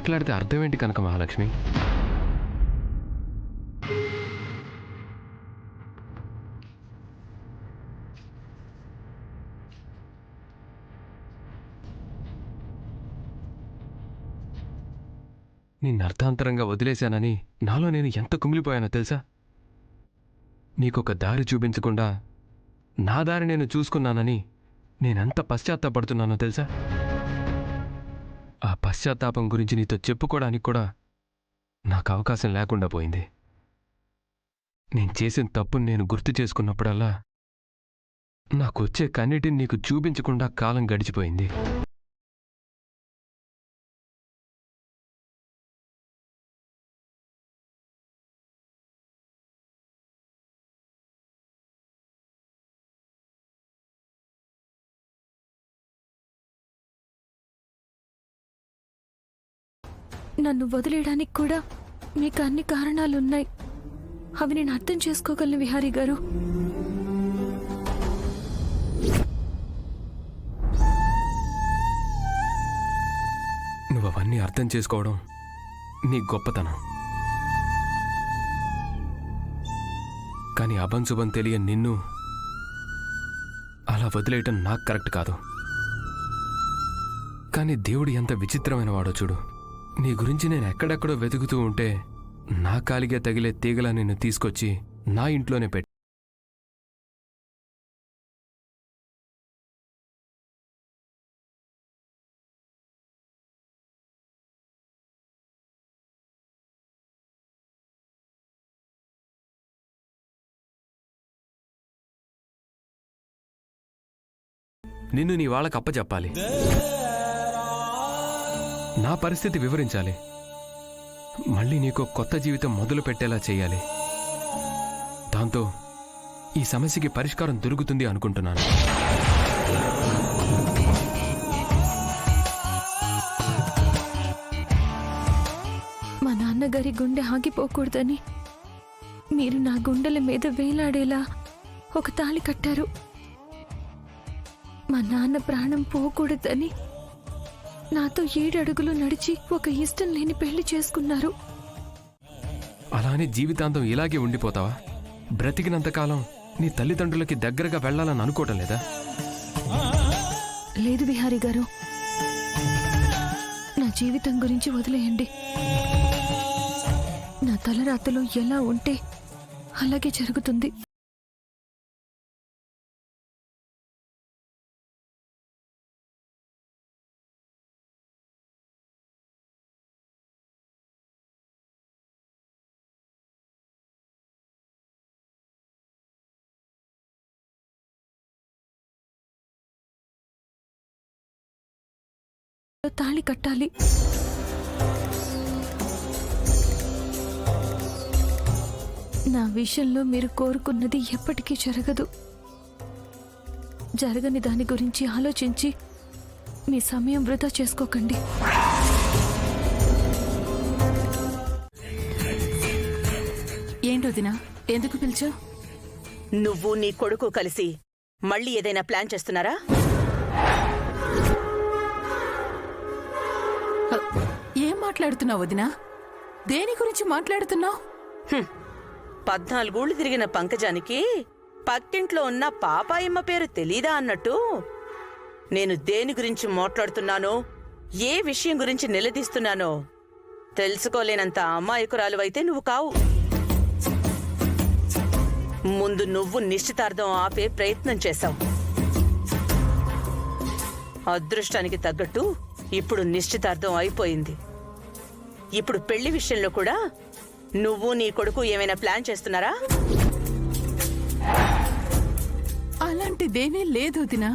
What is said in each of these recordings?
మాట్లాడితే అర్థం ఏంటి కనక మహాలక్ష్మి? నిన్ను అర్థాంతరంగా వదిలేశానని నాలో నేను ఎంత కుమిలిపోయానో తెలుసా? నీకొక దారి చూపించకుండా నా దారి నేను చూసుకున్నానని నేనెంత పశ్చాత్తాపడుతున్నానో తెలుసా? ఆ పశ్చాత్తాపం గురించి నీతో చెప్పుకోవడానికి కూడా నాకు అవకాశం లేకుండా పోయింది. నేను చేసిన తప్పుని నేను గుర్తు చేసుకున్నప్పుడల్లా నాకొచ్చే కన్నిటిని నీకు చూపించకుండా కాలం గడిచిపోయింది. నన్ను వదిలేయడానికి కూడా మీకు అన్ని కారణాలున్నాయి. అవి నేను అర్థం చేసుకోగలను విహారీ గారు. నువ్వు అవన్నీ అర్థం చేసుకోవడం నీ గొప్పతనం. కానీ అభంశుభం తెలియని నిన్ను అలా వదిలేయటం నాకు కరెక్ట్ కాదు. కానీ దేవుడు ఎంత విచిత్రమైన వాడో చూడు. నీ గురించి నేను ఎక్కడెక్కడో వెతుకుతూ ఉంటే నా కాలిగా తగిలే తీగలా నిన్ను తీసుకొచ్చి నా ఇంట్లోనే పెట్టి నిన్ను నీ వాళ్ళకి అప్పచెప్పాలి. నా పరిస్థితి వివరించాలి. మళ్ళీ నీకు కొత్త జీవితం మొదలు పెట్టేలా చేయాలి. దాంతో ఈ సమస్యకి పరిష్కారం దొరుకుతుంది అనుకుంటున్నాను. మా నాన్నగారి గుండె ఆగిపోకూడదని మీరు నా గుండెల మీద వేలాడేలా ఒక తాళి కట్టారు. మా నాన్న ప్రాణం పోకూడదని నాతో 7 అడుగులు నడిచి ఒక ఇష్టం లేని పెళ్లి చేసుకున్నారు. అలానే జీవితాంతం ఇలాగే ఉండిపోతావా? బ్రతికినంతకాలం నీ తల్లిదండ్రులకి దగ్గరగా వెళ్లాలని అనుకోవటం లేదా? లేదు విహారీ గారు, నా జీవితం గురించి వదిలేయండి. నా తలరాతలో ఎలా ఉంటే అలాగే జరుగుతుంది. తాళి కట్టాలి. నా విషయంలో మీరు కోరుకున్నది ఎప్పటికీ జరగదు. జరగని దాని గురించి ఆలోచించి మీ సమయం వృధా చేసుకోకండి. ఏంటోదినా, ఎందుకు పిలిచావు? నువ్వు నీ కొడుకు కలిసి మళ్ళీ ఏదైనా ప్లాన్ చేస్తున్నారా? ఏం మాట్లాడుతున్నావు వదినా? దేని గురించి మాట్లాడుతున్నావు? 14 ఊళ్ళు తిరిగిన పంకజానికి పక్కింట్లో ఉన్న పాపాయమ్మ పేరు తెలీదా అన్నట్టు నేను దేని గురించి మాట్లాడుతున్నానో, ఏ విషయం గురించి నిలదీస్తున్నానో తెలుసుకోలేనంత అమాయకురాలువైతే నువ్వు కావు. ముందు నువ్వు నిశ్చితార్థం ఆపే ప్రయత్నం చేశావు. అదృష్టానికి తగ్గట్టు ఇప్పుడు నిశ్చితార్థం అయిపోయింది. ఇప్పుడు పెళ్లి విషయంలో కూడా నువ్వు నీ కొడుకు ఏమైనా ప్లాన్ చేస్తున్నారా? అలాంటిదేమీ లేదు వదినా.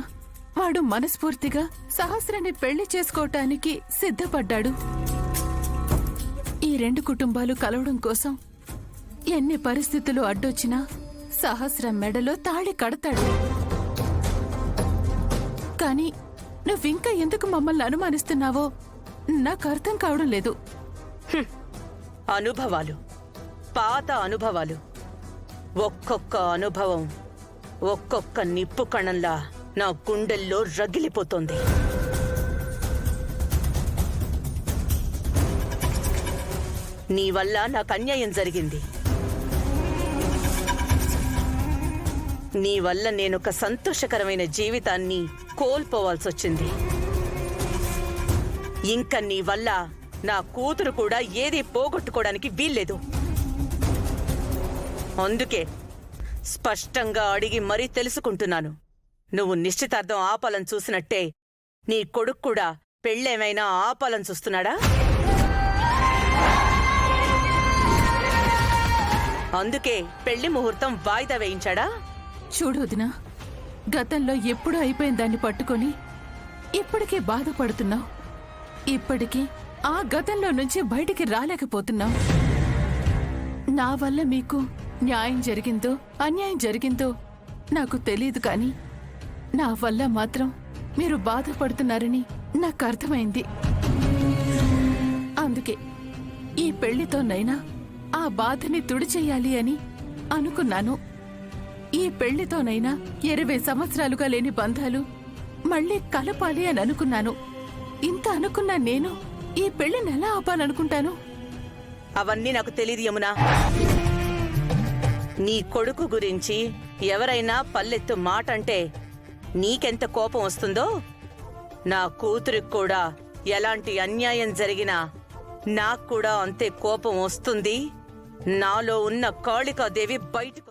వాడు మనస్ఫూర్తిగా సహస్రాన్ని పెళ్లి చేసుకోవటానికి సిద్ధపడ్డాడు. ఈ 2 కుటుంబాలు కలవడం కోసం ఎన్ని పరిస్థితులు అడ్డొచ్చినా సహస్రం మెడలో తాళి కడతాడు. కానీ నువ్వింకా ఎందుకు మమ్మల్ని అనుమానిస్తున్నావో నాకు అర్థం కావడం లేదు. అనుభవాలు, పాత అనుభవాలు. ఒక్కొక్క అనుభవం ఒక్కొక్క నిప్పు కణంలా నా గుండెల్లో రగిలిపోతోంది. నీ వల్ల నాకు అన్యాయం జరిగింది. నీ వల్ల నేనొక సంతోషకరమైన జీవితాన్ని కోల్పోవాల్సొచ్చింది. ఇంకా నీ వల్ల నా కూతురు కూడా ఏదీ పోగొట్టుకోవడానికి వీల్లేదు. అందుకే స్పష్టంగా అడిగి మరీ తెలుసుకుంటున్నాను. నువ్వు నిశ్చితార్థం ఆపాలని చూసినట్టే నీ కొడుకు కూడా పెళ్ళేమైనా ఆపాలని చూస్తున్నాడా? అందుకే పెళ్లి ముహూర్తం వాయిదా వేయించాడా? చూడు వదినా, గతంలో ఎప్పుడూ అయిపోయిన దాన్ని పట్టుకొని ఇప్పటికే బాధపడుతున్నావు. ఇప్పటికీ ఆ గతంలో నుంచి బయటికి రాలేకపోతున్నావు. నా వల్ల మీకు న్యాయం జరిగిందో అన్యాయం జరిగిందో నాకు తెలియదు, కానీ నా వల్ల మాత్రం మీరు బాధపడుతున్నారని నాకు అర్థమైంది. అందుకే ఈ పెళ్లితోనైనా ఆ బాధని తుడిచెయ్యాలి అని అనుకున్నాను. ఈ పెళ్లితోనైనా 20 సంవత్సరాలుగా లేని బంధాలు మళ్ళీ కలపాలి అని అనుకున్నాను. ఇంత అనుకున్నా నేను ఈ పెళ్లిని ఎలా ఆపాలనుకుంటాను? అవన్నీ నాకు తెలియదు యమునా. నీ కొడుకు గురించి ఎవరైనా పల్లెత్తు మాట అంటే నీకెంత కోపం వస్తుందో, నా కూతురికి కూడా ఎలాంటి అన్యాయం జరిగినా నాకు కూడా అంతే కోపం వస్తుంది. నాలో ఉన్న కాళికాదేవి బయటకు